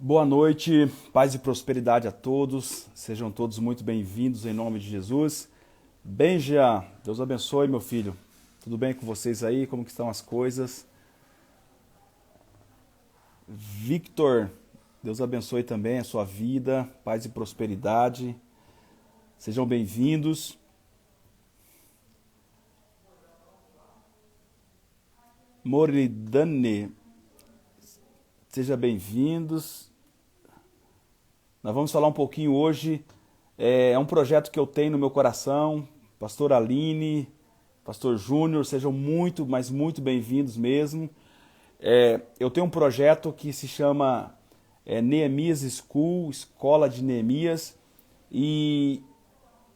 Boa noite, paz e prosperidade a todos. Sejam todos muito bem-vindos em nome de Jesus. Benja, Deus abençoe, meu filho. Tudo bem com vocês aí? Como que estão as coisas? Victor, Deus abençoe também a sua vida, paz e prosperidade. Sejam bem-vindos. Moridane, seja bem-vindos. Nós vamos falar um pouquinho hoje, é um projeto que eu tenho no meu coração. Pastor Aline, Pastor Júnior, sejam muito, mas muito bem-vindos mesmo. Eu tenho um projeto que se chama Neemias School, Escola de Neemias, e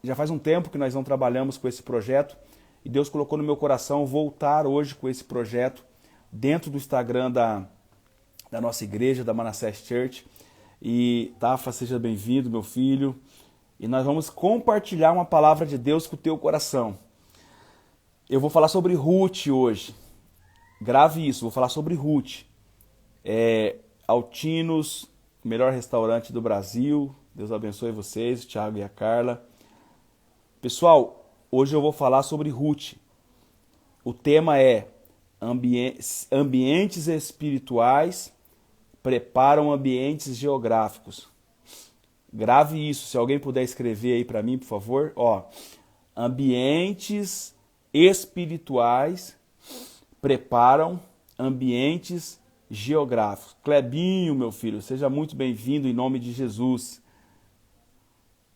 já faz um tempo que nós não trabalhamos com esse projeto, e Deus colocou no meu coração voltar hoje com esse projeto dentro do Instagram da nossa igreja, da Manassés Church. E Tafa, seja bem-vindo, meu filho. E nós vamos compartilhar uma palavra de Deus com o teu coração. Eu vou falar sobre Ruth hoje. Grave isso, vou falar sobre Ruth. Altinos, melhor restaurante do Brasil. Deus abençoe vocês, o Thiago e a Carla. Pessoal, hoje eu vou falar sobre Ruth. O tema é ambientes espirituais preparam ambientes geográficos. Grave isso, se alguém puder escrever aí para mim, por favor. Ambientes espirituais preparam ambientes geográficos. Clebinho, meu filho, seja muito bem-vindo em nome de Jesus.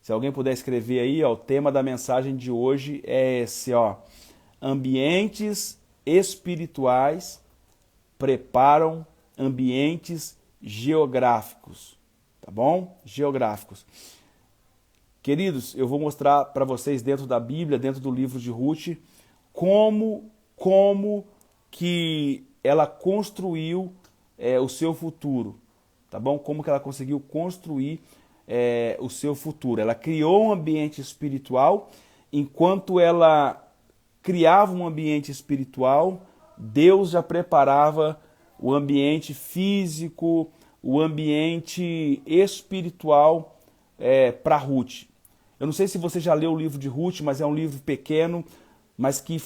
Se alguém puder escrever aí, o tema da mensagem de hoje é esse, Ambientes espirituais preparam ambientes geográficos, tá bom? Geográficos. Queridos, eu vou mostrar para vocês dentro da Bíblia, dentro do livro de Ruth, como que ela construiu o seu futuro, tá bom? Como que ela conseguiu construir o seu futuro. Ela criou um ambiente espiritual. Enquanto ela criava um ambiente espiritual, Deus já preparava o ambiente físico, o ambiente espiritual para Ruth. Eu não sei se você já leu o livro de Ruth, mas é um livro pequeno, mas que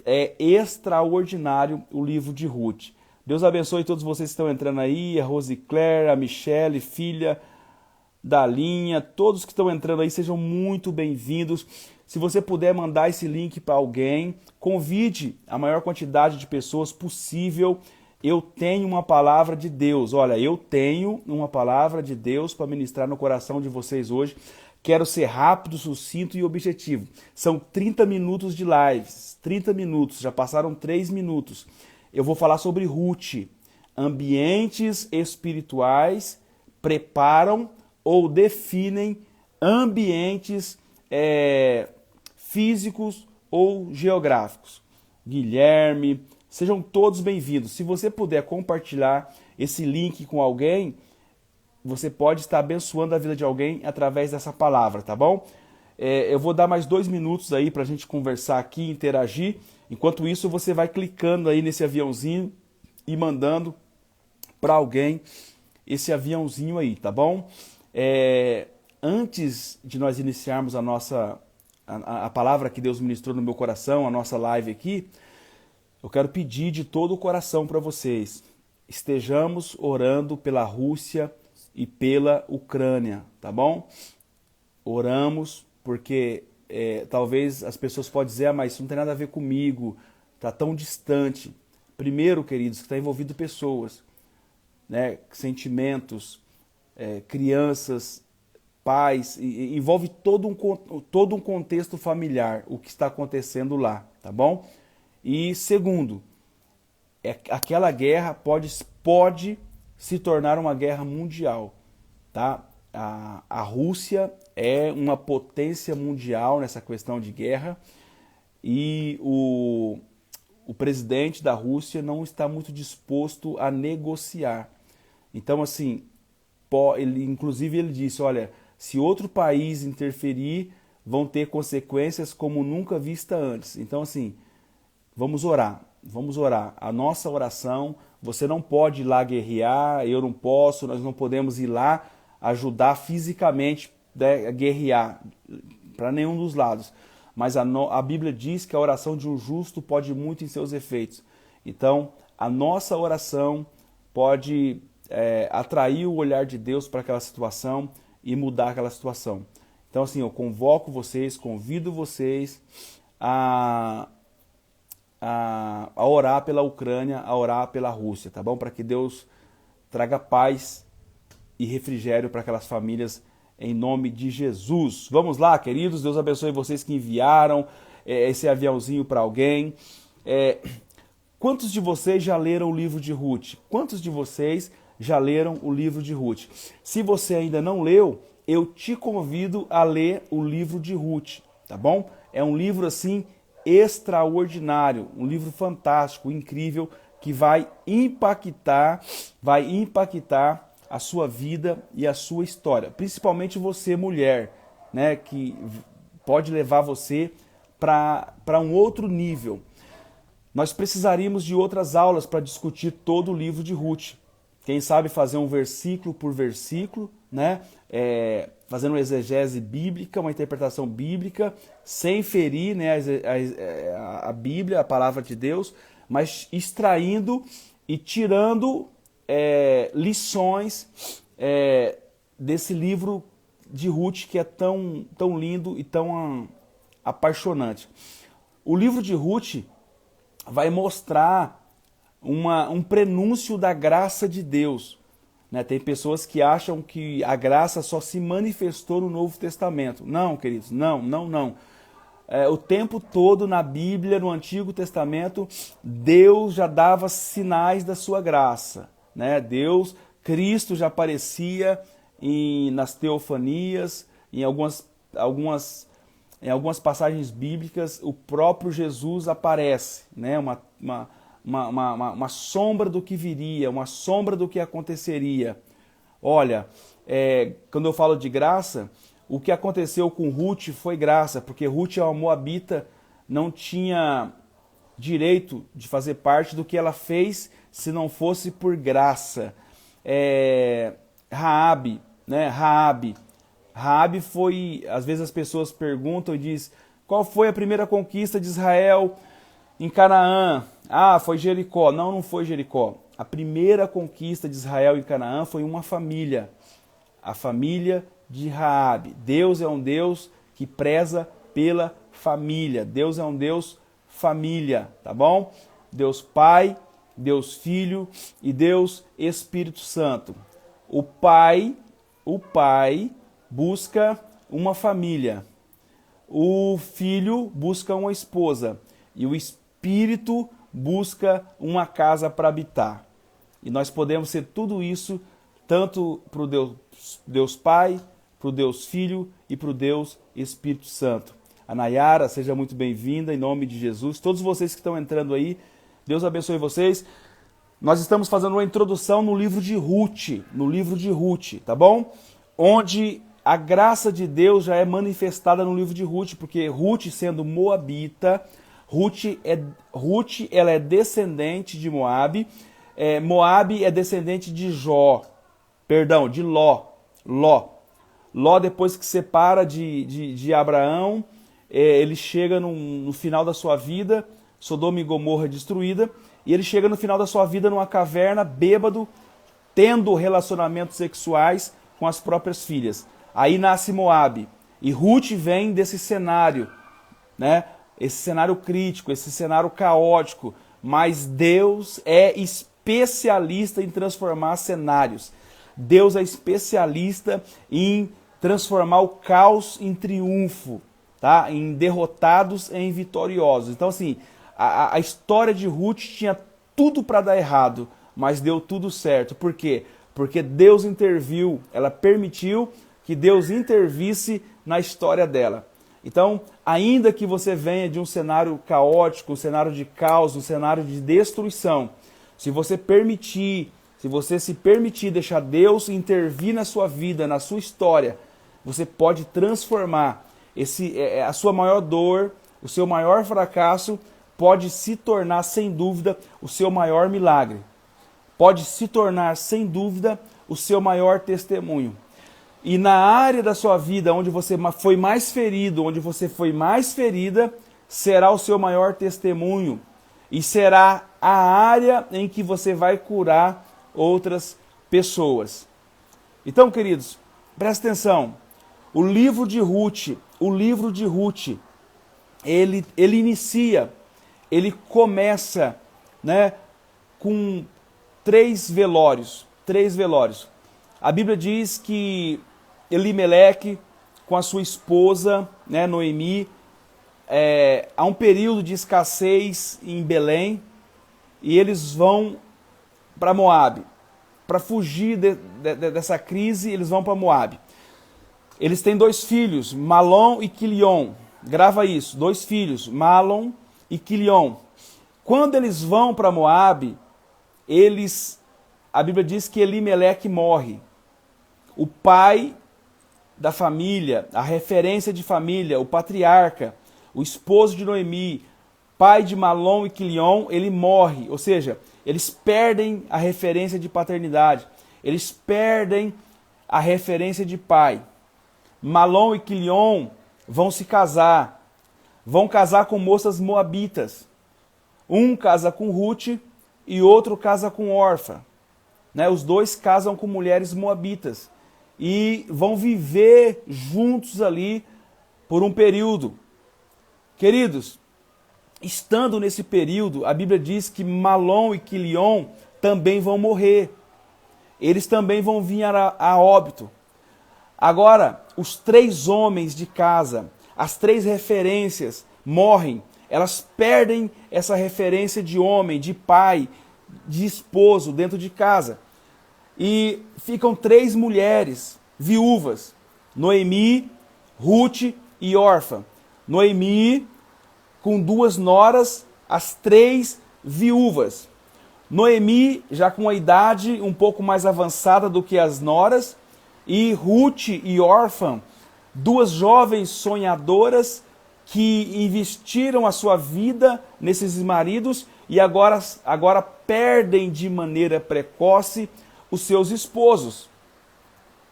é extraordinário o livro de Ruth. Deus abençoe todos vocês que estão entrando aí, a Rosicler, a Michele, filha da Linha, todos que estão entrando aí, sejam muito bem-vindos. Se você puder mandar esse link para alguém, convide a maior quantidade de pessoas possível. Eu tenho uma palavra de Deus. Olha, eu tenho uma palavra de Deus para ministrar no coração de vocês hoje. Quero ser rápido, sucinto e objetivo. São 30 minutos de lives. 30 minutos, já passaram 3 minutos. Eu vou falar sobre Ruth. Ambientes espirituais preparam ou definem ambientes físicos ou geográficos. Guilherme, sejam todos bem-vindos. Se você puder compartilhar esse link com alguém, você pode estar abençoando a vida de alguém através dessa palavra, tá bom? Eu vou dar mais 2 minutos aí para a gente conversar aqui, interagir. Enquanto isso, você vai clicando aí nesse aviãozinho e mandando para alguém esse aviãozinho aí, tá bom? Antes de nós iniciarmos a palavra que Deus ministrou no meu coração, a nossa live aqui, eu quero pedir de todo o coração para vocês, estejamos orando pela Rússia e pela Ucrânia, tá bom? Oramos porque talvez as pessoas possam dizer, mas isso não tem nada a ver comigo, tá tão distante. Primeiro, queridos, que está envolvido pessoas, né, sentimentos, crianças, pais, envolve todo um contexto familiar, o que está acontecendo lá, tá bom? E segundo, aquela guerra pode se tornar uma guerra mundial, tá? A Rússia é uma potência mundial nessa questão de guerra e o presidente da Rússia não está muito disposto a negociar. Então, assim, inclusive ele disse, olha, se outro país interferir, vão ter consequências como nunca vista antes. Então, assim, vamos orar. A nossa oração Você não pode ir lá guerrear, eu não posso, nós não podemos ir lá ajudar fisicamente, né, a guerrear para nenhum dos lados. Mas a Bíblia diz que a oração de um justo pode muito em seus efeitos. Então, a nossa oração pode atrair o olhar de Deus para aquela situação e mudar aquela situação. Então, assim, eu convoco vocês, convido vocês a orar pela Ucrânia, a orar pela Rússia, tá bom? Para que Deus traga paz e refrigério para aquelas famílias em nome de Jesus. Vamos lá, queridos, Deus abençoe vocês que enviaram esse aviãozinho para alguém. Quantos de vocês já leram o livro de Ruth? Quantos de vocês já leram o livro de Ruth? Se você ainda não leu, eu te convido a ler o livro de Ruth, tá bom? É um livro assim extraordinário, um livro fantástico, incrível, que vai impactar a sua vida e a sua história, principalmente você, mulher, né, que pode levar você para um outro nível. Nós precisaríamos de outras aulas para discutir todo o livro de Ruth. Quem sabe fazer um versículo por versículo, né? Fazendo uma exegese bíblica, uma interpretação bíblica, sem ferir, né, a Bíblia, a palavra de Deus, mas extraindo e tirando lições desse livro de Ruth que é tão lindo e tão apaixonante. O livro de Ruth vai mostrar um prenúncio da graça de Deus. Né? Tem pessoas que acham que a graça só se manifestou no Novo Testamento. Não, queridos, não. O tempo todo na Bíblia, no Antigo Testamento, Deus já dava sinais da sua graça. Né? Cristo já aparecia nas teofanias, em algumas passagens bíblicas, o próprio Jesus aparece, né? Uma sombra do que viria, uma sombra do que aconteceria. Olha, quando eu falo de graça, o que aconteceu com Ruth foi graça, porque Ruth é uma moabita, não tinha direito de fazer parte do que ela fez se não fosse por graça. Raabe, né? Raabe foi, às vezes as pessoas perguntam e dizem, qual foi a primeira conquista de Israel em Canaã? Ah, foi Jericó. Não foi Jericó. A primeira conquista de Israel em Canaã foi uma família, a família de Raabe. Deus é um Deus que preza pela família. Deus é um Deus família, tá bom? Deus Pai, Deus Filho e Deus Espírito Santo. O Pai busca uma família. O Filho busca uma esposa. E o Espírito busca uma casa para habitar. E nós podemos ser tudo isso, tanto para o Deus Pai, para o Deus Filho e para o Deus Espírito Santo. A Nayara, seja muito bem-vinda, em nome de Jesus. Todos vocês que estão entrando aí, Deus abençoe vocês. Nós estamos fazendo uma introdução no livro de Ruth, tá bom? Onde a graça de Deus já é manifestada no livro de Ruth, porque Ruth, sendo moabita, Ruth ela é descendente de Moabe. Moabe é descendente de Ló. Ló, depois que separa de Abraão, ele chega no final da sua vida, Sodoma e Gomorra destruída, e ele chega no final da sua vida numa caverna, bêbado, tendo relacionamentos sexuais com as próprias filhas. Aí nasce Moabe. E Ruth vem desse cenário, né? Esse cenário crítico, esse cenário caótico. Mas Deus é especialista em transformar cenários. Deus é especialista em transformar o caos em triunfo, tá? Em derrotados em vitoriosos. Então, assim, a história de Ruth tinha tudo para dar errado, mas deu tudo certo. Por quê? Porque Deus interviu, ela permitiu que Deus intervisse na história dela. Então, ainda que você venha de um cenário caótico, um cenário de caos, um cenário de destruição, se você se permitir deixar Deus intervir na sua vida, na sua história, você pode transformar a sua maior dor, o seu maior fracasso, pode se tornar, sem dúvida, o seu maior milagre. pode se tornar, sem dúvida, o seu maior testemunho. E na área da sua vida onde você foi mais ferido, onde você foi mais ferida, será o seu maior testemunho. E será a área em que você vai curar outras pessoas. Então, queridos, presta atenção. O livro de Ruth, ele inicia, ele começa, né, com três velórios. A Bíblia diz que Elimeleque, com a sua esposa, né, Noemi, há um período de escassez em Belém, e eles vão para Moabe. Para fugir dessa crise, eles vão para Moabe. Eles têm 2 filhos, Malom e Quilion. Grava isso, 2 filhos, Malom e Quilion. Quando eles vão para Moabe, a Bíblia diz que Elimeleque morre. O pai da família, a referência de família, o patriarca, o esposo de Noemi, pai de Malom e Quilion, ele morre. Ou seja, eles perdem a referência de paternidade. Eles perdem a referência de pai. Malom e Quilion vão se casar. Vão casar com moças moabitas. Um casa com Ruth e outro casa com Orfa. Né? Os 2 casam com mulheres moabitas. E vão viver juntos ali por um período. Queridos, estando nesse período, a Bíblia diz que Malom e Quilion também vão morrer. Eles também vão vir a óbito. Agora, os 3 homens de casa, as 3 referências morrem. Elas perdem essa referência de homem, de pai, de esposo dentro de casa. E ficam 3 mulheres viúvas, Noemi, Ruth e Orfa. Noemi com 2 noras, as 3 viúvas. Noemi já com a idade um pouco mais avançada do que as noras, e Ruth e Orfa, 2 jovens sonhadoras que investiram a sua vida nesses maridos e agora perdem de maneira precoce os seus esposos.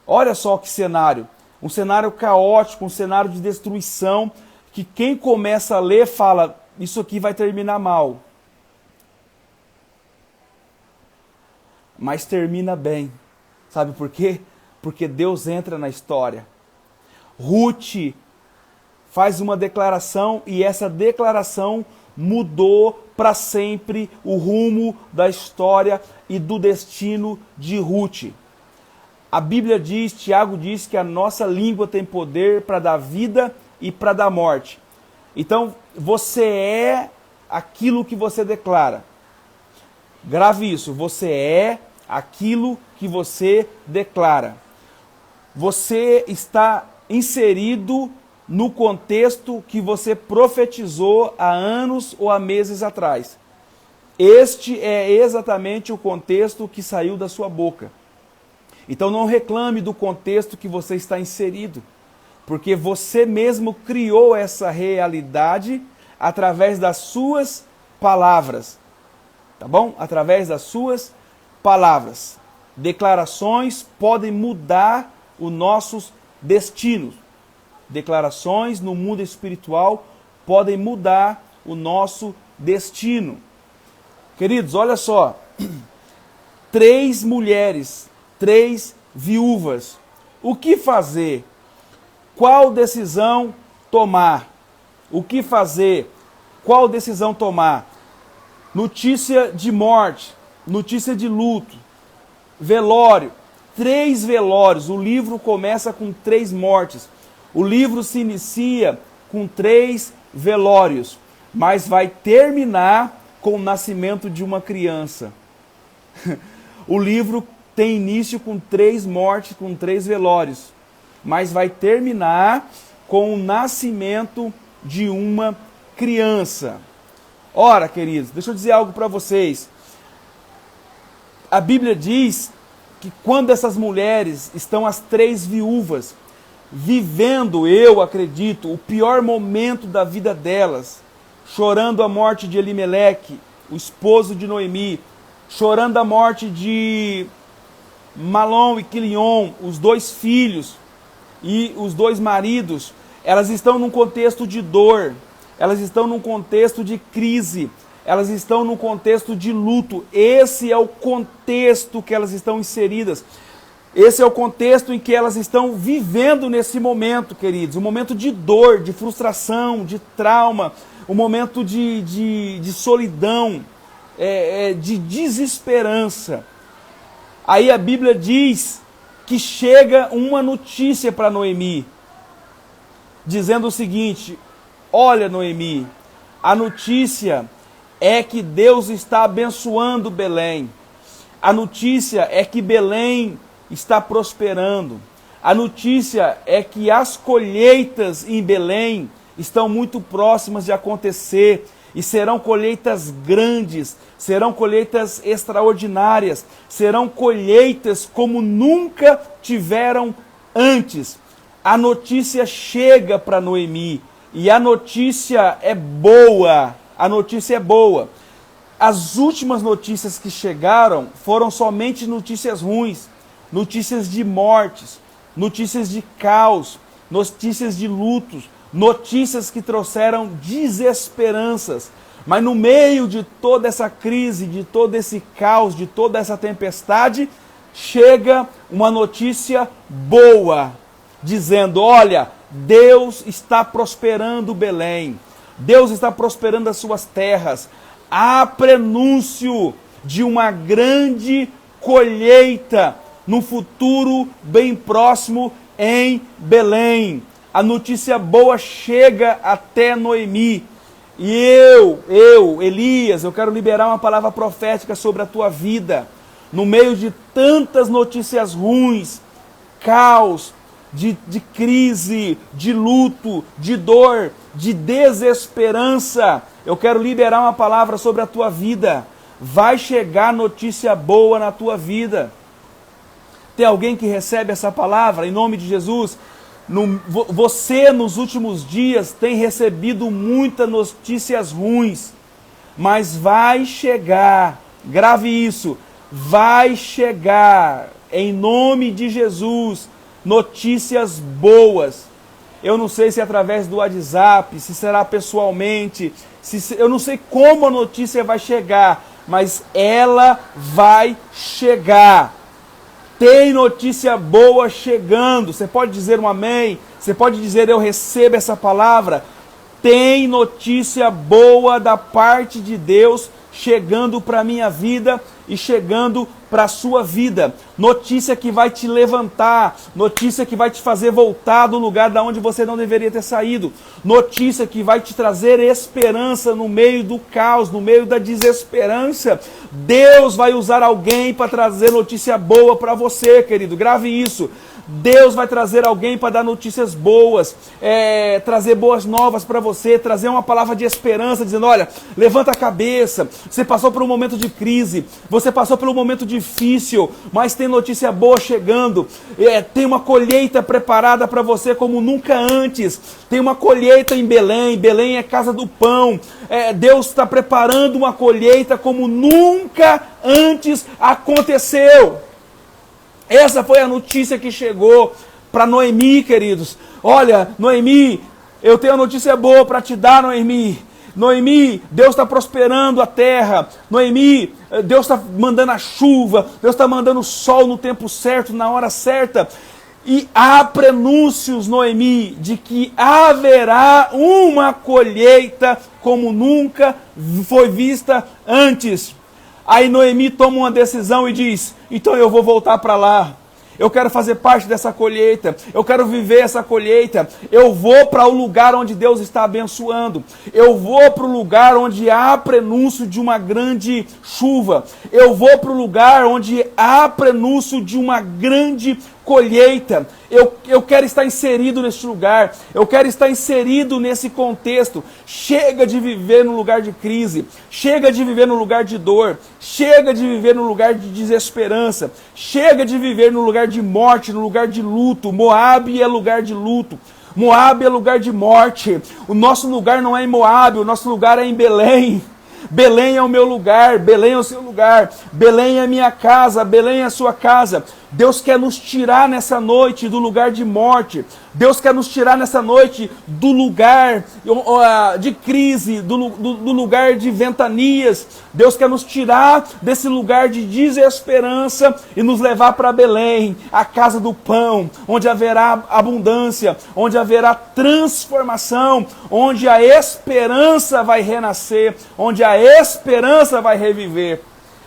Olha só que cenário, um cenário caótico, um cenário de destruição, que quem começa a ler fala, isso aqui vai terminar mal. Mas termina bem. Sabe por quê? Porque Deus entra na história. Ruth faz uma declaração e essa declaração mudou para sempre o rumo da história e do destino de Ruth. A Bíblia diz, Tiago diz que a nossa língua tem poder para dar vida e para dar morte. Então, você é aquilo que você declara. Grave isso, você é aquilo que você declara. Você está inserido no contexto que você profetizou há anos ou há meses atrás. Este é exatamente o contexto que saiu da sua boca. Então não reclame do contexto que você está inserido, porque você mesmo criou essa realidade através das suas palavras. Tá bom? Através das suas palavras. Declarações podem mudar os nossos destinos. Declarações no mundo espiritual podem mudar o nosso destino. Queridos, olha só. 3 mulheres, 3 viúvas. O que fazer? Qual decisão tomar? O que fazer? Qual decisão tomar? Notícia de morte, notícia de luto, velório. 3 velórios. O livro começa com 3 mortes. O livro se inicia com 3 velórios, mas vai terminar com o nascimento de uma criança. O livro tem início com 3 mortes, com 3 velórios, mas vai terminar com o nascimento de uma criança. Ora, queridos, deixa eu dizer algo para vocês. A Bíblia diz que quando essas mulheres estão, as 3 viúvas, vivendo, eu acredito, o pior momento da vida delas, chorando a morte de Elimeleque, o esposo de Noemi, chorando a morte de Malom e Quilion, os 2 filhos e os 2 maridos. Elas estão num contexto de dor, elas estão num contexto de crise, elas estão num contexto de luto. Esse é o contexto que elas estão inseridas. Esse é o contexto em que elas estão vivendo nesse momento, queridos. Um momento de dor, de frustração, de trauma, um momento de solidão, de desesperança. Aí a Bíblia diz que chega uma notícia para Noemi, dizendo o seguinte: olha, Noemi, a notícia é que Deus está abençoando Belém. A notícia é que Belém está prosperando. A notícia é que as colheitas em Belém estão muito próximas de acontecer e serão colheitas grandes, serão colheitas extraordinárias, serão colheitas como nunca tiveram antes. A notícia chega para Noemi e a notícia é boa. A notícia é boa. As últimas notícias que chegaram foram somente notícias ruins, notícias de mortes, notícias de caos, notícias de lutos, notícias que trouxeram desesperanças. Mas no meio de toda essa crise, de todo esse caos, de toda essa tempestade, chega uma notícia boa, dizendo: olha, Deus está prosperando Belém, Deus está prosperando as suas terras. Há prenúncio de uma grande colheita no futuro bem próximo em Belém. A notícia boa chega até Noemi. E Elias, eu quero liberar uma palavra profética sobre a tua vida. No meio de tantas notícias ruins, caos, de crise, de luto, de dor, de desesperança, eu quero liberar uma palavra sobre a tua vida. Vai chegar notícia boa na tua vida. Tem alguém que recebe essa palavra em nome de Jesus? Você nos últimos dias tem recebido muitas notícias ruins, mas vai chegar, grave isso, vai chegar em nome de Jesus notícias boas. Eu não sei se é através do WhatsApp, se será pessoalmente, eu não sei como a notícia vai chegar, mas ela vai chegar. Tem notícia boa chegando. Você pode dizer um amém? Você pode dizer: eu recebo essa palavra? Tem notícia boa da parte de Deus chegando para a minha vida e chegando para a sua vida. Notícia que vai te levantar, notícia que vai te fazer voltar do lugar da onde você não deveria ter saído, notícia que vai te trazer esperança no meio do caos, no meio da desesperança. Deus vai usar alguém para trazer notícia boa para você, querido, grave isso. Deus vai trazer alguém para dar notícias boas, trazer boas novas para você, trazer uma palavra de esperança, dizendo: olha, levanta a cabeça, você passou por um momento de crise, você passou por um momento difícil, mas tem notícia boa chegando, tem uma colheita preparada para você como nunca antes, tem uma colheita em Belém, Belém é casa do pão, Deus está preparando uma colheita como nunca antes aconteceu. Essa foi a notícia que chegou para Noemi, queridos. Olha, Noemi, eu tenho uma notícia boa para te dar, Noemi. Noemi, Deus está prosperando a terra. Noemi, Deus está mandando a chuva. Deus está mandando o sol no tempo certo, na hora certa. E há prenúncios, Noemi, de que haverá uma colheita como nunca foi vista antes. Aí Noemi toma uma decisão e diz: então eu vou voltar para lá. Eu quero fazer parte dessa colheita. Eu quero viver essa colheita. Eu vou para o lugar onde Deus está abençoando. Eu vou para o lugar onde há prenúncio de uma grande chuva. Eu vou para o lugar onde há prenúncio de uma grande colheita. Eu quero estar inserido nesse lugar. Eu quero estar inserido nesse contexto. Chega de viver no lugar de crise. Chega de viver no lugar de dor. Chega de viver no lugar de desesperança. Chega de viver no lugar de morte, no lugar de luto. Moabe é lugar de luto. Moabe é lugar de morte. O nosso lugar não é em Moabe, o nosso lugar é em Belém. Belém é o meu lugar, Belém é o seu lugar, Belém é a minha casa, Belém é a sua casa. Deus quer nos tirar nessa noite do lugar de morte. Deus quer nos tirar nessa noite do lugar de crise, do lugar de ventanias. Deus quer nos tirar desse lugar de desesperança e nos levar para Belém, a casa do pão, onde haverá abundância, onde haverá transformação, onde a esperança vai renascer, onde a esperança vai reviver.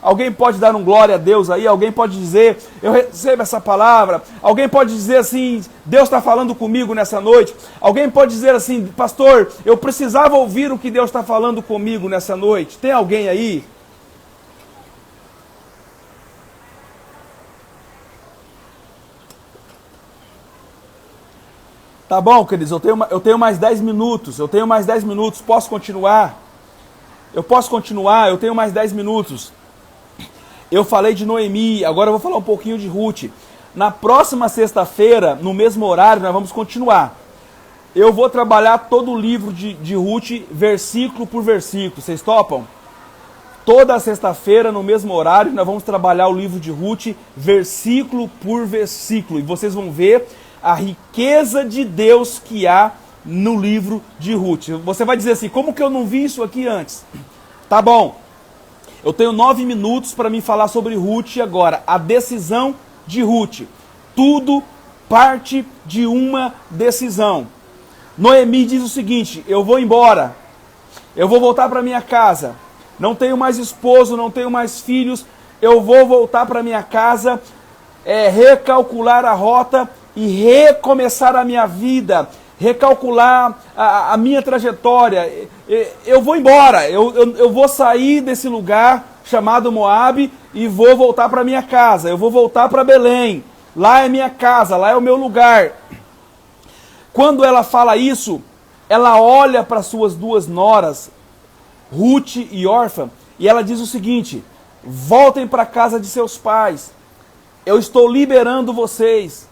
Alguém pode dar um glória a Deus aí? Alguém pode dizer, eu recebo essa palavra? Alguém pode dizer assim, Deus está falando comigo nessa noite? Alguém pode dizer assim, pastor, eu precisava ouvir o que Deus está falando comigo nessa noite? Tem alguém aí? Tá bom, queridos, eu tenho mais 10 minutos, posso continuar? Eu posso continuar, eu tenho mais 10 minutos. Eu falei de Noemi, agora eu vou falar um pouquinho de Ruth. Na próxima sexta-feira, no mesmo horário, nós vamos continuar. Eu vou trabalhar todo o livro de Ruth, versículo por versículo. Vocês topam? Toda sexta-feira, no mesmo horário, nós vamos trabalhar o livro de Ruth, versículo por versículo. E vocês vão ver a riqueza de Deus que há no livro de Ruth. Você vai dizer assim, como que eu não vi isso aqui antes? Tá bom. Eu tenho 9 minutos para me falar sobre Ruth agora. A decisão de Ruth. Tudo parte de uma decisão. Noemi diz o seguinte, eu vou embora. Eu vou voltar para minha casa. Não tenho mais esposo, não tenho mais filhos. Eu vou voltar para minha casa, recalcular a rota e recomeçar a minha vida. Recalcular a minha trajetória. Eu vou embora, eu vou sair desse lugar chamado Moabe e vou voltar para minha casa, eu vou voltar para Belém. Lá é minha casa, lá é o meu lugar. Quando ela fala isso, ela olha para suas duas noras, Ruth e Orfa, e ela diz o seguinte, voltem para a casa de seus pais, eu estou liberando vocês.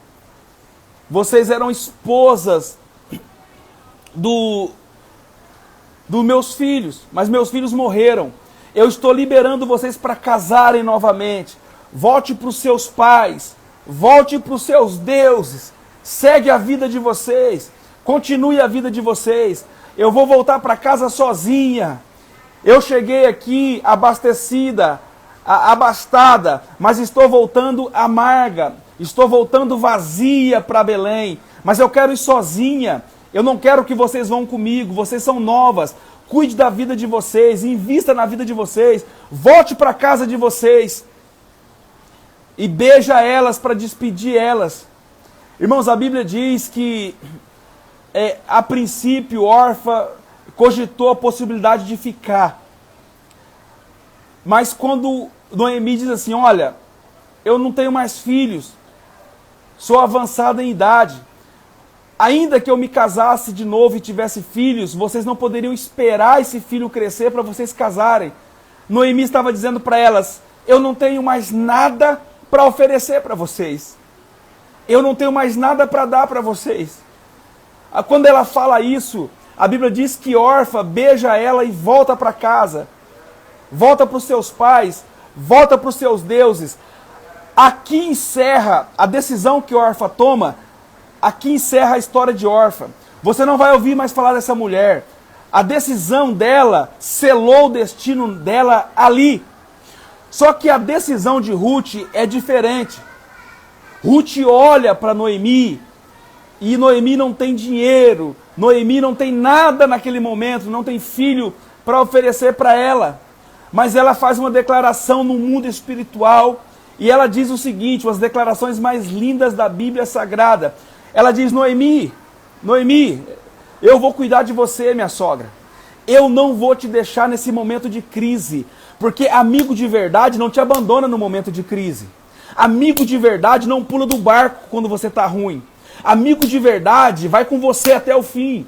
Vocês eram esposas dos meus filhos, mas meus filhos morreram. Eu estou liberando vocês para casarem novamente. Volte para os seus pais, volte para os seus deuses, segue a vida de vocês, continue a vida de vocês. Eu vou voltar para casa sozinha. Eu cheguei aqui abastecida, abastada, mas estou voltando amarga, estou voltando vazia para Belém, mas eu quero ir sozinha. Eu não quero que vocês vão comigo, vocês são novas. Cuide da vida de vocês, invista na vida de vocês, volte para a casa de vocês. E beija elas para despedir elas. Irmãos, a Bíblia diz que a princípio Orfa cogitou a possibilidade de ficar. Mas quando Noemi diz assim, olha, eu não tenho mais filhos, sou avançada em idade. Ainda que eu me casasse de novo e tivesse filhos, vocês não poderiam esperar esse filho crescer para vocês casarem. Noemi estava dizendo para elas, eu não tenho mais nada para oferecer para vocês. Eu não tenho mais nada para dar para vocês. Quando ela fala isso, a Bíblia diz que Orfa beija ela e volta para casa. Volta para os seus pais, volta para os seus deuses. Aqui encerra a decisão que Orfa toma. Aqui encerra a história de Orfa. Você não vai ouvir mais falar dessa mulher. A decisão dela selou o destino dela ali. Só que a decisão de Ruth é diferente. Ruth olha para Noemi e Noemi não tem dinheiro. Noemi não tem nada naquele momento, não tem filho para oferecer para ela. Mas ela faz uma declaração no mundo espiritual e ela diz o seguinte, uma das declarações mais lindas da Bíblia Sagrada. Ela diz, Noemi, eu vou cuidar de você, minha sogra. Eu não vou te deixar nesse momento de crise, porque amigo de verdade não te abandona no momento de crise. Amigo de verdade não pula do barco quando você está ruim. Amigo de verdade vai com você até o fim.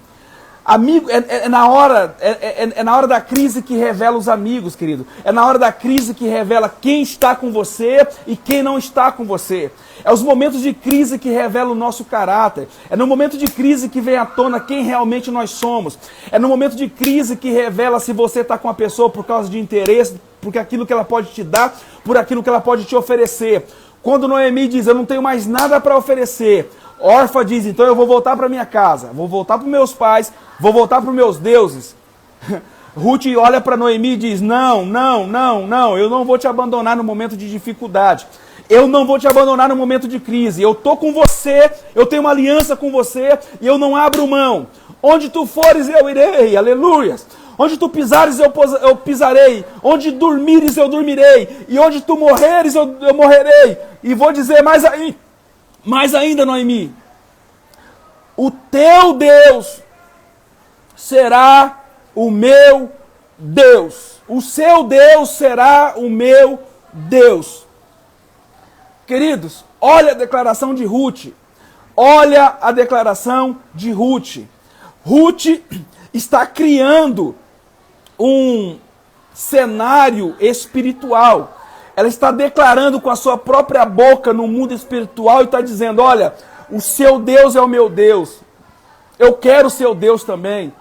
Amigo, é na hora da crise que revela os amigos, querido. É na hora da crise que revela quem está com você e quem não está com você. É os momentos de crise que revelam o nosso caráter. É no momento de crise que vem à tona quem realmente nós somos. É no momento de crise que revela se você está com a pessoa por causa de interesse, por aquilo que ela pode te dar, por aquilo que ela pode te oferecer. Quando Noemi diz, eu não tenho mais nada para oferecer, Orfa diz, então eu vou voltar para minha casa, vou voltar para os meus pais, vou voltar para os meus deuses. Ruth olha para Noemi e diz, não, eu não vou te abandonar no momento de dificuldade. Eu não vou te abandonar no momento de crise. Eu estou com você, eu tenho uma aliança com você e eu não abro mão. Onde tu fores eu irei, aleluias. Onde tu pisares eu pisarei, onde dormires eu dormirei, e onde tu morreres eu morrerei. E vou dizer mais ainda, Noemi, o teu Deus será o meu Deus. O seu Deus será o meu Deus. Queridos, olha a declaração de Ruth. Olha a declaração de Ruth. Ruth está criando um cenário espiritual. Ela está declarando com a sua própria boca no mundo espiritual e está dizendo, olha, o seu Deus é o meu Deus. Eu quero o seu Deus também.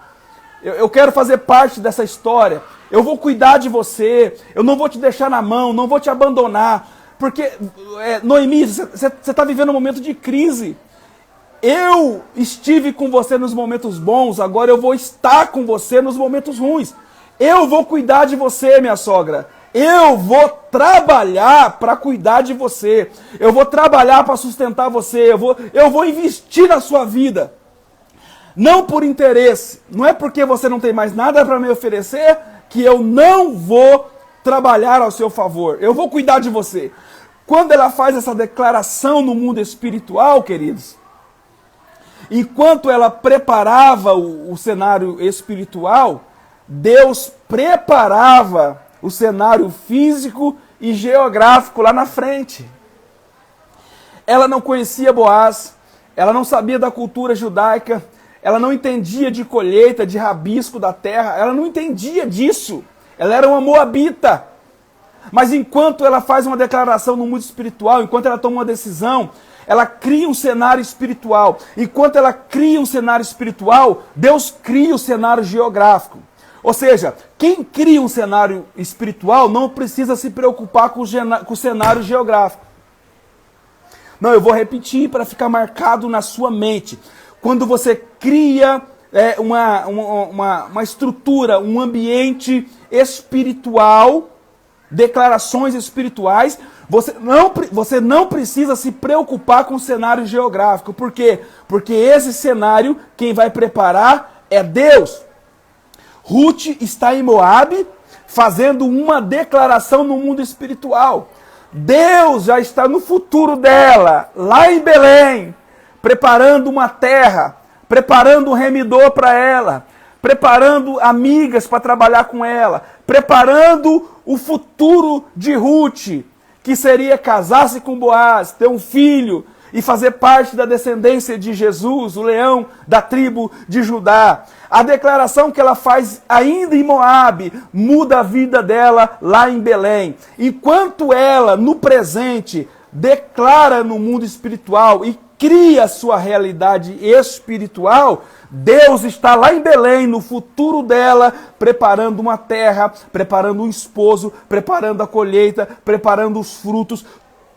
Eu quero fazer parte dessa história. Eu vou cuidar de você. Eu não vou te deixar na mão, não vou te abandonar. Porque, Noemi, você está vivendo um momento de crise. Eu estive com você nos momentos bons, agora eu vou estar com você nos momentos ruins. Eu vou cuidar de você, minha sogra. Eu vou trabalhar para cuidar de você. Eu vou trabalhar para sustentar você. Eu vou investir na sua vida. Não por interesse. Não é porque você não tem mais nada para me oferecer que eu não vou trabalhar ao seu favor. Eu vou cuidar de você. Quando ela faz essa declaração no mundo espiritual, queridos, enquanto ela preparava o cenário espiritual, Deus preparava o cenário físico e geográfico lá na frente. Ela não conhecia Boaz, ela não sabia da cultura judaica, ela não entendia de colheita, de rabisco da terra, ela não entendia disso. Ela era uma moabita. Mas enquanto ela faz uma declaração no mundo espiritual, enquanto ela toma uma decisão, ela cria um cenário espiritual. Enquanto ela cria um cenário espiritual, Deus cria o cenário geográfico. Ou seja, quem cria um cenário espiritual não precisa se preocupar com o cenário geográfico. Não, eu vou repetir para ficar marcado na sua mente. Quando você cria uma estrutura, um ambiente espiritual, declarações espirituais, você não precisa se preocupar com o cenário geográfico. Por quê? Porque esse cenário, quem vai preparar é Deus. Ruth está em Moabe, fazendo uma declaração no mundo espiritual. Deus já está no futuro dela, lá em Belém, preparando uma terra, preparando um remidor para ela, preparando amigas para trabalhar com ela, preparando o futuro de Ruth, que seria casar-se com Boaz, ter um filho e fazer parte da descendência de Jesus, o leão da tribo de Judá. A declaração que ela faz ainda em Moabe muda a vida dela lá em Belém. Enquanto ela, no presente, declara no mundo espiritual e cria sua realidade espiritual, Deus está lá em Belém, no futuro dela, preparando uma terra, preparando um esposo, preparando a colheita, preparando os frutos.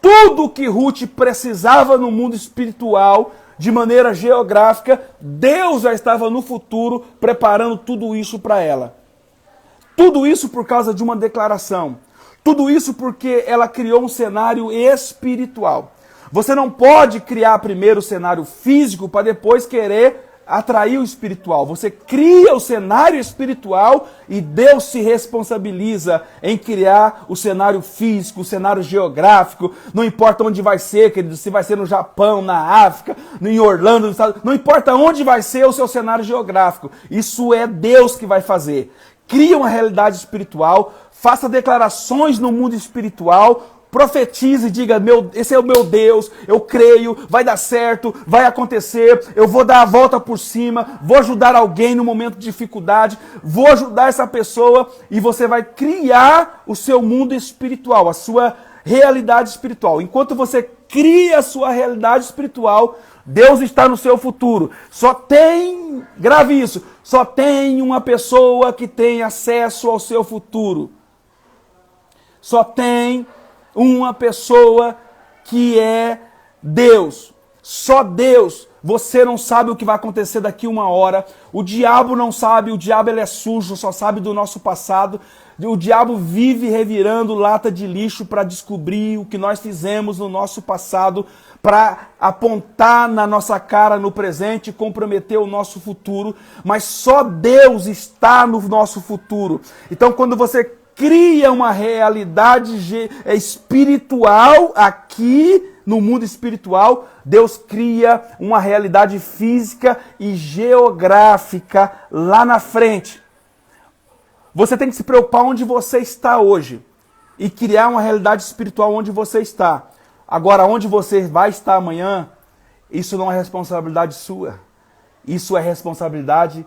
Tudo que Ruth precisava no mundo espiritual, de maneira geográfica, Deus já estava no futuro preparando tudo isso para ela. Tudo isso por causa de uma declaração. Tudo isso porque ela criou um cenário espiritual. Você não pode criar primeiro o cenário físico para depois querer atrair o espiritual. Você cria o cenário espiritual e Deus se responsabiliza em criar o cenário físico, o cenário geográfico. Não importa onde vai ser, querido, se vai ser no Japão, na África, em Orlando, nos Estados Unidos, não importa onde vai ser o seu cenário geográfico. Isso é Deus que vai fazer. Cria uma realidade espiritual, faça declarações no mundo espiritual, Profetize e diga, esse é o meu Deus, eu creio, vai dar certo, vai acontecer, eu vou dar a volta por cima, vou ajudar alguém no momento de dificuldade, vou ajudar essa pessoa, e você vai criar o seu mundo espiritual, a sua realidade espiritual. Enquanto você cria a sua realidade espiritual, Deus está no seu futuro. Grave isso, só tem uma pessoa que tem acesso ao seu futuro. Só tem uma pessoa que é Deus. Só Deus. Você não sabe o que vai acontecer daqui uma hora. O diabo não sabe, o diabo ele é sujo, só sabe do nosso passado. O diabo vive revirando lata de lixo para descobrir o que nós fizemos no nosso passado, para apontar na nossa cara no presente e comprometer o nosso futuro. Mas só Deus está no nosso futuro. Então quando você cria uma realidade espiritual aqui no mundo espiritual, Deus cria uma realidade física e geográfica lá na frente. Você tem que se preocupar onde você está hoje e criar uma realidade espiritual onde você está. Agora, onde você vai estar amanhã, isso não é responsabilidade sua. Isso é responsabilidade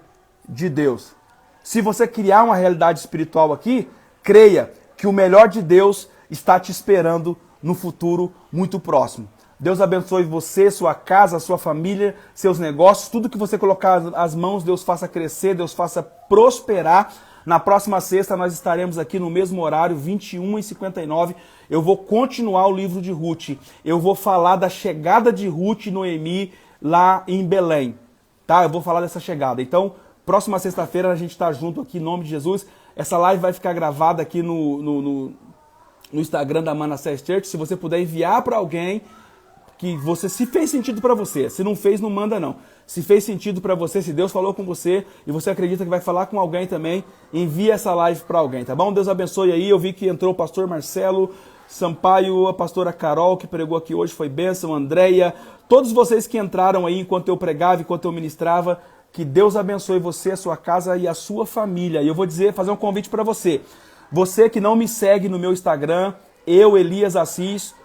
de Deus. Se você criar uma realidade espiritual aqui, creia que o melhor de Deus está te esperando no futuro muito próximo. Deus abençoe você, sua casa, sua família, seus negócios, tudo que você colocar as mãos, Deus faça crescer, Deus faça prosperar. Na próxima sexta nós estaremos aqui no mesmo horário, 21h59. Eu vou continuar o livro de Ruth. Eu vou falar da chegada de Ruth e Noemi lá em Belém. Tá? Eu vou falar dessa chegada. Então, próxima sexta-feira a gente está junto aqui em nome de Jesus. Essa live vai ficar gravada aqui no Instagram da Manassés Church. Se você puder enviar para alguém se fez sentido para você. Se não fez, não manda não. Se fez sentido para você, se Deus falou com você e você acredita que vai falar com alguém também, envie essa live para alguém, tá bom? Deus abençoe aí. Eu vi que entrou o pastor Marcelo Sampaio, a pastora Carol, que pregou aqui hoje, foi bênção, Andréia, todos vocês que entraram aí enquanto eu pregava, enquanto eu ministrava, que Deus abençoe você, a sua casa e a sua família. E eu vou fazer um convite para você. Você que não me segue no meu Instagram, Elias Assis,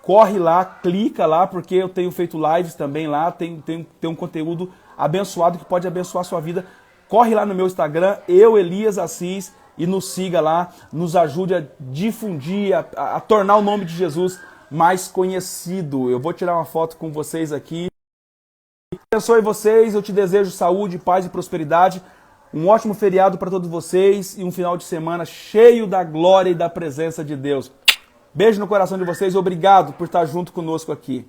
corre lá, clica lá, porque eu tenho feito lives também lá, tem um conteúdo abençoado que pode abençoar a sua vida. Corre lá no meu Instagram, Elias Assis, e nos siga lá, nos ajude a difundir, a tornar o nome de Jesus mais conhecido. Eu vou tirar uma foto com vocês aqui. Abençoe vocês, eu te desejo saúde, paz e prosperidade. Um ótimo feriado para todos vocês e um final de semana cheio da glória e da presença de Deus. Beijo no coração de vocês, obrigado por estar junto conosco aqui.